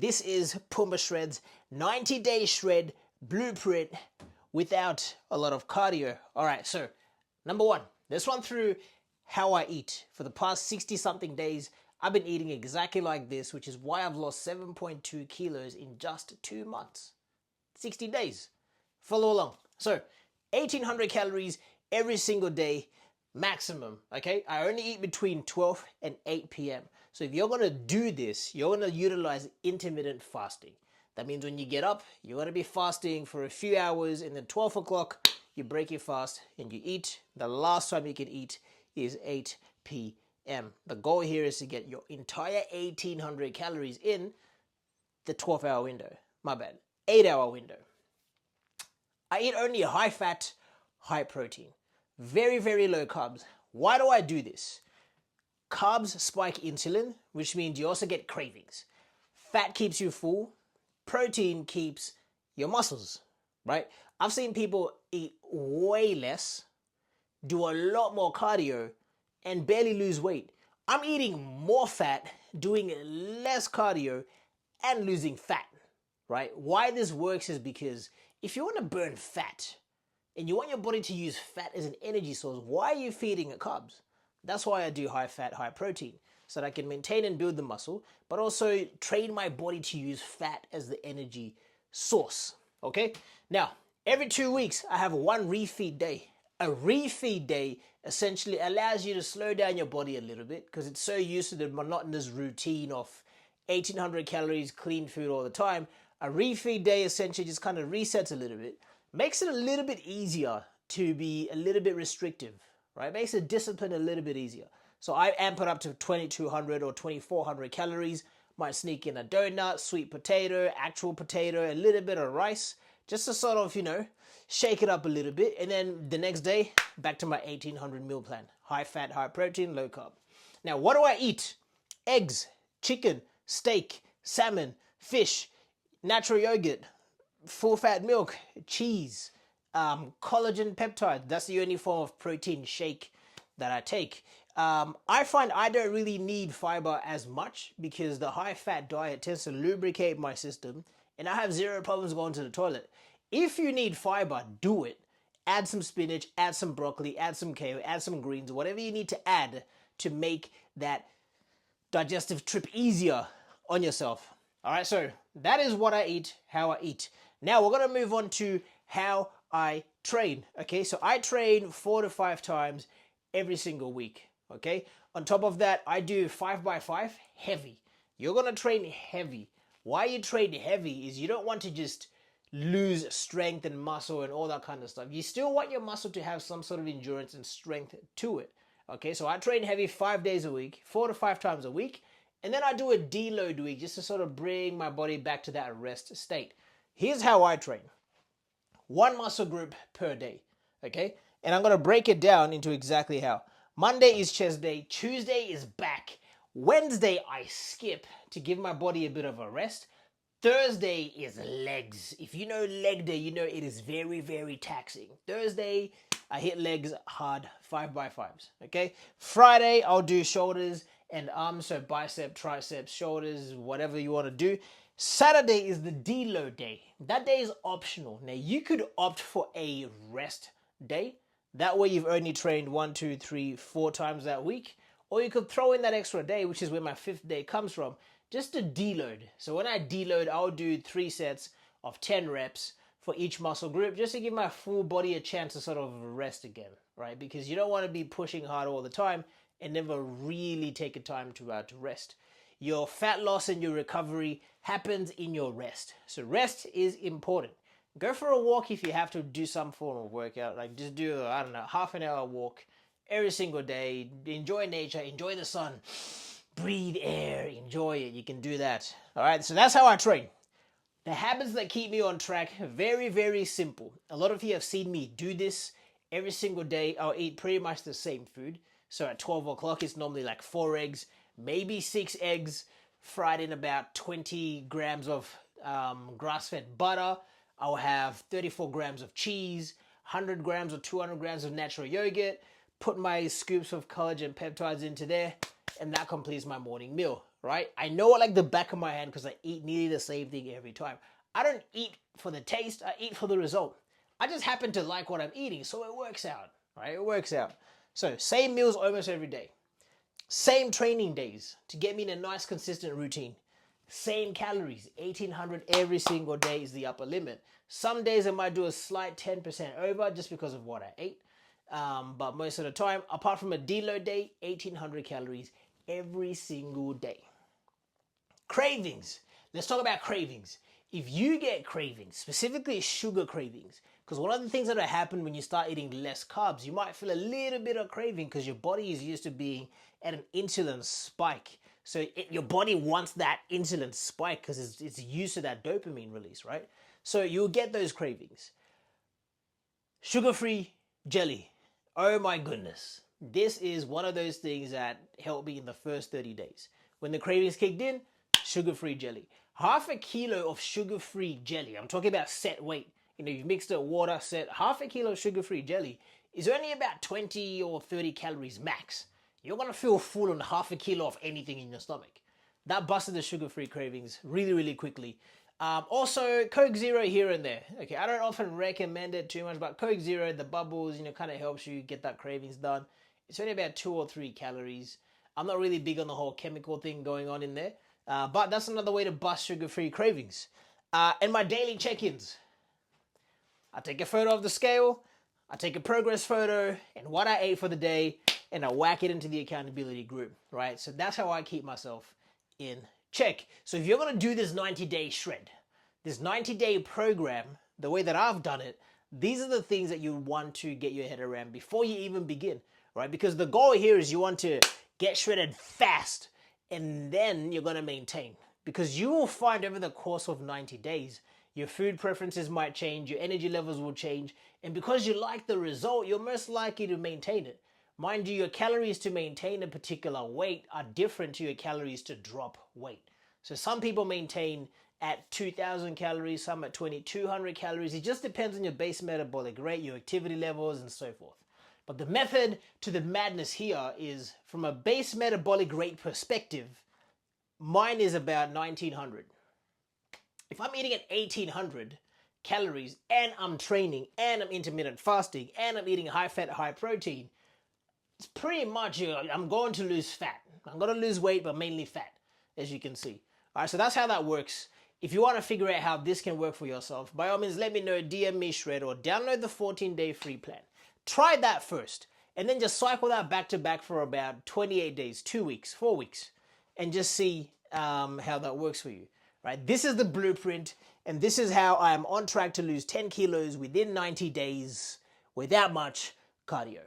This is Pumba Shred's 90-day shred blueprint without a lot of cardio. All right, so number one, let's run through how I eat. For the past 60-something days, I've been eating exactly like this, which is why I've lost 7.2 kilos in just 2 months. 60 days. Follow along. So, 1,800 calories every single day, maximum, okay? I only eat between 12 and 8 p.m. So if you're going to do this, you're going to utilize intermittent fasting. That means when you get up, you're going to be fasting for a few hours, and then 12 o'clock, you break your fast and you eat. The last time you can eat is 8 p.m. The goal here is to get your entire 1,800 calories in the 12-hour window. My bad, 8-hour window. I eat only high-fat, high-protein. Very, very low carbs. Why do I do this? Carbs spike insulin, which means you also get cravings. Fat keeps you full. Protein keeps your muscles, right? I've seen people eat way less, do a lot more cardio, and barely lose weight. I'm eating more fat, doing less cardio, and losing fat, right? Why this works is because if you want to burn fat, and you want your body to use fat as an energy source, why are you feeding it carbs? That's why I do high fat, high protein, so that I can maintain and build the muscle, but also train my body to use fat as the energy source, okay? Now, every 2 weeks, I have one refeed day. A refeed day essentially allows you to slow down your body a little bit because it's so used to the monotonous routine of 1,800 calories, clean food all the time. A refeed day essentially just kind of resets a little bit, makes it a little bit easier to be a little bit restrictive, right? Makes the discipline a little bit easier. So I amp it up to 2,200 or 2,400 calories. Might sneak in a donut, sweet potato, actual potato, a little bit of rice, just to sort of, shake it up a little bit. And then the next day, back to my 1,800 meal plan. High fat, high protein, low carb. Now, what do I eat? Eggs, chicken, steak, salmon, fish, natural yogurt, full fat milk, cheese, collagen peptide. That's the only form of protein shake that I take. I find I don't really need fiber as much because the high fat diet tends to lubricate my system and I have zero problems going to the toilet. If you need fiber, do it. Add some spinach, add some broccoli, add some kale, add some greens, whatever you need to add to make that digestive trip easier on yourself. All right, so that is what I eat, how I eat. Now we're going to move on to how I train. Okay, so I train 4 to 5 times every single week. Okay, on top of that, I do 5x5 heavy. You're going to train heavy. Why you train heavy is you don't want to just lose strength and muscle and all that kind of stuff. You still want your muscle to have some sort of endurance and strength to it. Okay, so I train heavy 5 days a week, 4 to 5 times a week. And then I do a deload week just to sort of bring my body back to that rest state. Here's how I train. 1 muscle group per day, okay? And I'm going to break it down into exactly how. Monday is chest day. Tuesday is back. Wednesday, I skip to give my body a bit of a rest. Thursday is legs. If you know leg day, you know it is very, very taxing. Thursday, I hit legs hard, 5x5s, okay? Friday, I'll do shoulders and arms, so bicep, triceps, shoulders, whatever you want to do. Saturday is the deload day. That day is optional. Now, you could opt for a rest day. That way, you've only trained 1, 2, 3, 4 times that week. Or you could throw in that extra day, which is where my 5th day comes from, just to deload. So when I deload, I'll do 3 sets of 10 reps for each muscle group, just to give my full body a chance to sort of rest again, right? Because you don't want to be pushing hard all the time and never really take a time to rest. Your fat loss and your recovery happens in your rest. So rest is important. Go for a walk if you have to do some form of workout. Like just do, I don't know, half an hour walk every single day. Enjoy nature, enjoy the sun, breathe air, enjoy it. You can do that. All right, so that's how I train. The habits that keep me on track, very, very simple. A lot of you have seen me do this every single day. I'll eat pretty much the same food. So at 12 o'clock, it's normally like 4 eggs, maybe 6 eggs, fried in about 20 grams of grass-fed butter. I'll have 34 grams of cheese, 100 grams or 200 grams of natural yogurt, put my scoops of collagen peptides into there, and that completes my morning meal, right? I know it like the back of my hand because I eat nearly the same thing every time. I don't eat for the taste, I eat for the result. I just happen to like what I'm eating, so it works out, right? It works out. So same meals almost every day. Same training days to get me in a nice consistent routine. Same calories, 1800 every single day is the upper limit. Some days I might do a slight 10% over just because of what I ate. But most of the time, apart from a deload day, 1800 calories every single day. Cravings. Let's talk about cravings. If you get cravings, specifically sugar cravings, because one of the things that will happen when you start eating less carbs, you might feel a little bit of craving because your body is used to being at an insulin spike. So your body wants that insulin spike because it's used to that dopamine release, right? So you'll get those cravings. Sugar-free jelly. Oh my goodness. This is one of those things that helped me in the first 30 days. When the cravings kicked in, sugar-free jelly. Half a kilo of sugar-free jelly. I'm talking about set weight. You know, you've mixed it water, set. Half a kilo of sugar-free jelly is only about 20 or 30 calories max. You're going to feel full on half a kilo of anything in your stomach. That busted the sugar-free cravings really, really quickly. Also, Coke Zero here and there. Okay, I don't often recommend it too much, but Coke Zero, the bubbles, you know, kind of helps you get that cravings done. It's only about 2 or 3 calories. I'm not really big on the whole chemical thing going on in there, but that's another way to bust sugar-free cravings. And my daily check-ins. I take a photo of the scale, I take a progress photo and what I ate for the day, and I whack it into the accountability group, right? So that's how I keep myself in check. So if you're going to do this 90-day shred, this 90-day program, the way that I've done it, these are the things that you want to get your head around before you even begin, right? Because the goal here is you want to get shredded fast, and then you're going to maintain. Because you will find over the course of 90 days, your food preferences might change, your energy levels will change, and because you like the result, you're most likely to maintain it. Mind you, your calories to maintain a particular weight are different to your calories to drop weight. So some people maintain at 2,000 calories, some at 2,200 calories. It just depends on your base metabolic rate, your activity levels, and so forth. But the method to the madness here is from a base metabolic rate perspective, mine is about 1,900. If I'm eating at 1,800 calories and I'm training and I'm intermittent fasting and I'm eating high fat, high protein, it's pretty much, I'm going to lose fat. I'm going to lose weight, but mainly fat, as you can see. All right, so that's how that works. If you want to figure out how this can work for yourself, by all means, let me know, DM me Shred, or download the 14-day free plan. Try that first, and then just cycle that back to back for about 28 days, 2 weeks, 4 weeks, and just see how that works for you. Right? This is the blueprint, and this is how I am on track to lose 10 kilos within 90 days without much cardio.